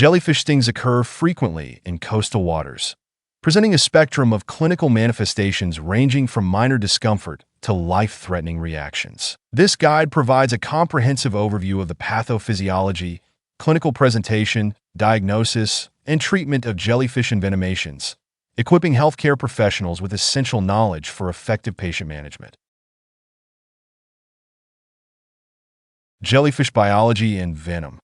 Jellyfish stings occur frequently in coastal waters, presenting a spectrum of clinical manifestations ranging from minor discomfort to life-threatening reactions. This guide provides a comprehensive overview of the pathophysiology, clinical presentation, diagnosis, and treatment of jellyfish envenomations, equipping healthcare professionals with essential knowledge for effective patient management. Jellyfish biology and venom.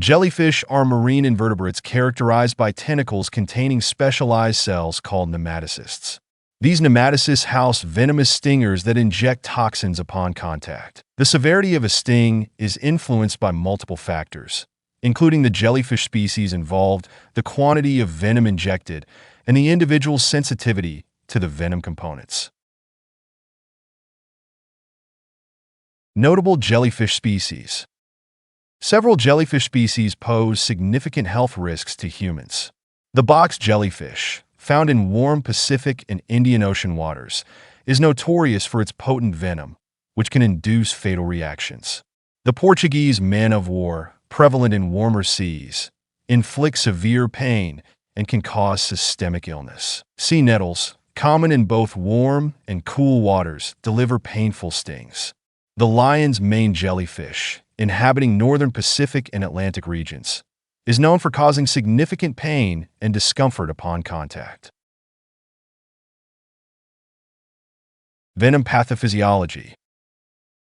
Jellyfish are marine invertebrates characterized by tentacles containing specialized cells called nematocysts. These nematocysts house venomous stingers that inject toxins upon contact. The severity of a sting is influenced by multiple factors, including the jellyfish species involved, the quantity of venom injected, and the individual's sensitivity to the venom components. Notable jellyfish species. Several jellyfish species pose significant health risks to humans. The box jellyfish, found in warm Pacific and Indian Ocean waters, is notorious for its potent venom, which can induce fatal reactions. The Portuguese Man-of-War, prevalent in warmer seas, inflicts severe pain and can cause systemic illness. Sea nettles, common in both warm and cool waters, deliver painful stings. The lion's mane jellyfish, inhabiting northern Pacific and Atlantic regions, is known for causing significant pain and discomfort upon contact. Venom Pathophysiology.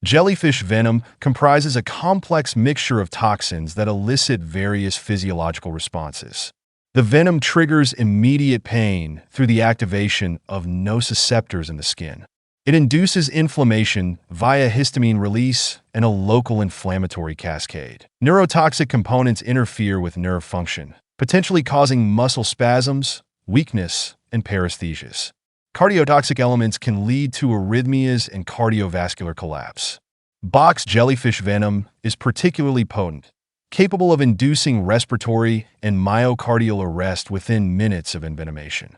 Jellyfish venom comprises a complex mixture of toxins that elicit various physiological responses. The venom triggers immediate pain through the activation of nociceptors in the skin. It induces inflammation via histamine release and a local inflammatory cascade. Neurotoxic components interfere with nerve function, potentially causing muscle spasms, weakness, and paresthesias. Cardiotoxic elements can lead to arrhythmias and cardiovascular collapse. Box jellyfish venom is particularly potent, capable of inducing respiratory and myocardial arrest within minutes of envenomation.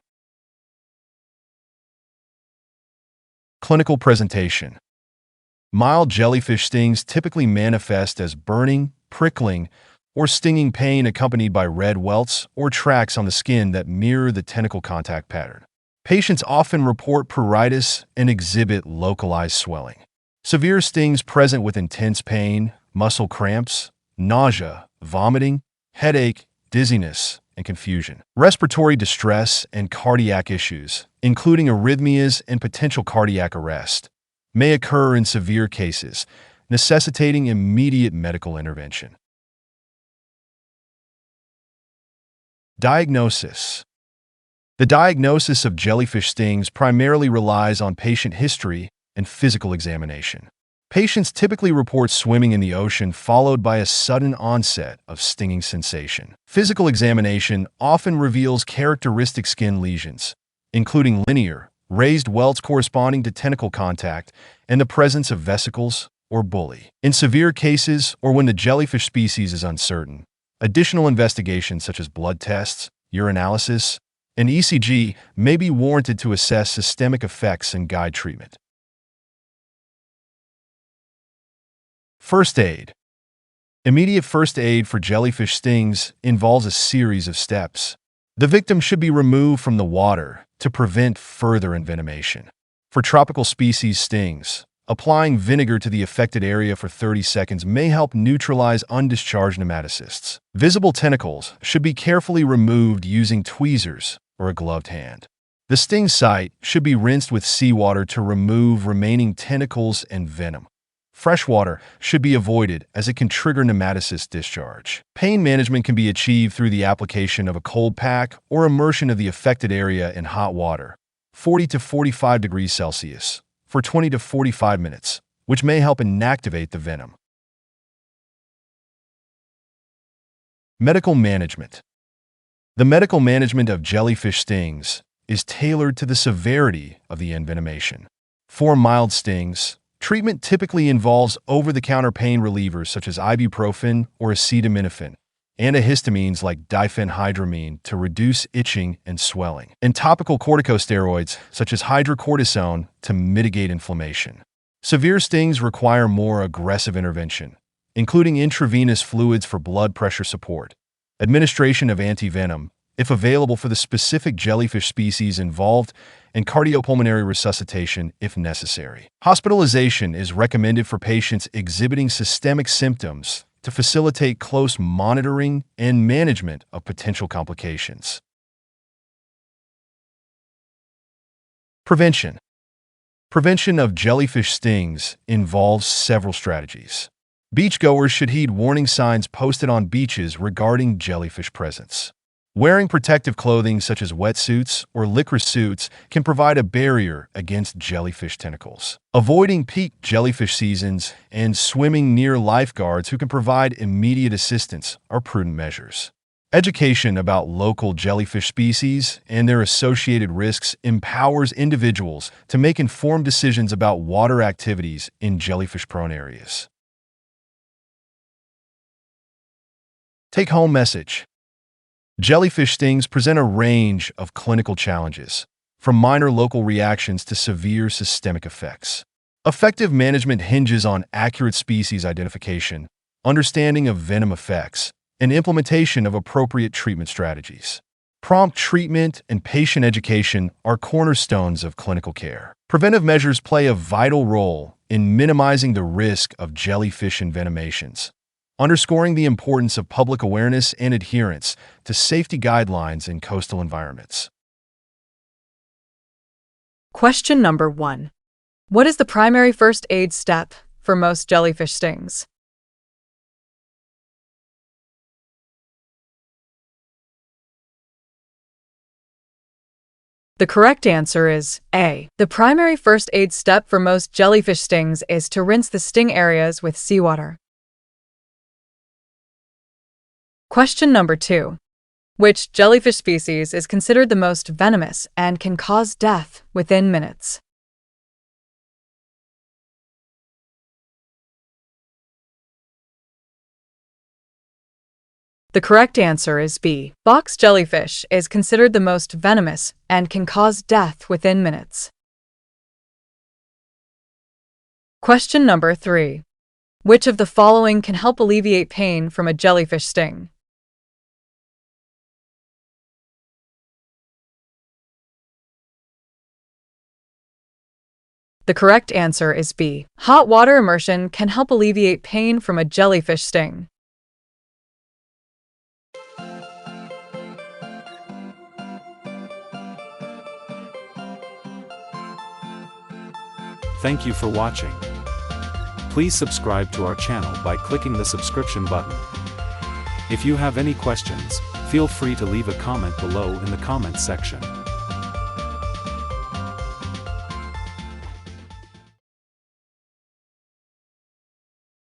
Clinical presentation. Mild jellyfish stings typically manifest as burning, prickling, or stinging pain accompanied by red welts or tracts on the skin that mirror the tentacle contact pattern. Patients often report pruritus and exhibit localized swelling. Severe stings present with intense pain, muscle cramps, nausea, vomiting, headache, dizziness, and confusion. Respiratory distress and cardiac issues, including arrhythmias and potential cardiac arrest, may occur in severe cases, necessitating immediate medical intervention. Diagnosis. The diagnosis of jellyfish stings primarily relies on patient history and physical examination. Patients typically report swimming in the ocean followed by a sudden onset of stinging sensation. Physical examination often reveals characteristic skin lesions, including linear, raised welts corresponding to tentacle contact and the presence of vesicles or bullae. In severe cases or when the jellyfish species is uncertain, additional investigations such as blood tests, urinalysis, and ECG may be warranted to assess systemic effects and guide treatment. First aid. Immediate first aid for jellyfish stings involves a series of steps. The victim should be removed from the water to prevent further envenomation. For tropical species stings, applying vinegar to the affected area for 30 seconds may help neutralize undischarged nematocysts. Visible tentacles should be carefully removed using tweezers or a gloved hand. The sting site should be rinsed with seawater to remove remaining tentacles and venom. Fresh water should be avoided as it can trigger nematocyst discharge. Pain management can be achieved through the application of a cold pack or immersion of the affected area in hot water, 40 to 45 degrees Celsius, for 20 to 45 minutes, which may help inactivate the venom. Medical management. The medical management of jellyfish stings is tailored to the severity of the envenomation. For mild stings, treatment typically involves over-the-counter pain relievers such as ibuprofen or acetaminophen, antihistamines like diphenhydramine to reduce itching and swelling, and topical corticosteroids such as hydrocortisone to mitigate inflammation. Severe stings require more aggressive intervention, including intravenous fluids for blood pressure support, administration of antivenom, if available for the specific jellyfish species involved, and cardiopulmonary resuscitation if necessary. Hospitalization is recommended for patients exhibiting systemic symptoms to facilitate close monitoring and management of potential complications. Prevention. Prevention of jellyfish stings involves several strategies. Beachgoers should heed warning signs posted on beaches regarding jellyfish presence. Wearing protective clothing such as wetsuits or licorice suits can provide a barrier against jellyfish tentacles. Avoiding peak jellyfish seasons and swimming near lifeguards who can provide immediate assistance are prudent measures. Education about local jellyfish species and their associated risks empowers individuals to make informed decisions about water activities in jellyfish-prone areas. Take-home message. Jellyfish stings present a range of clinical challenges, from minor local reactions to severe systemic effects. Effective management hinges on accurate species identification, understanding of venom effects, and implementation of appropriate treatment strategies. Prompt treatment and patient education are cornerstones of clinical care. Preventive measures play a vital role in minimizing the risk of jellyfish envenomations, underscoring the importance of public awareness and adherence to safety guidelines in coastal environments. Question number 1. What is the primary first aid step for most jellyfish stings? The correct answer is A. The primary first aid step for most jellyfish stings is to rinse the sting areas with seawater. Question number 2. Which jellyfish species is considered the most venomous and can cause death within minutes? The correct answer is B. Box jellyfish is considered the most venomous and can cause death within minutes. Question number 3. Which of the following can help alleviate pain from a jellyfish sting? The correct answer is B. Hot water immersion can help alleviate pain from a jellyfish sting. Thank you for watching. Please subscribe to our channel by clicking the subscription button. If you have any questions, feel free to leave a comment below in the comments section.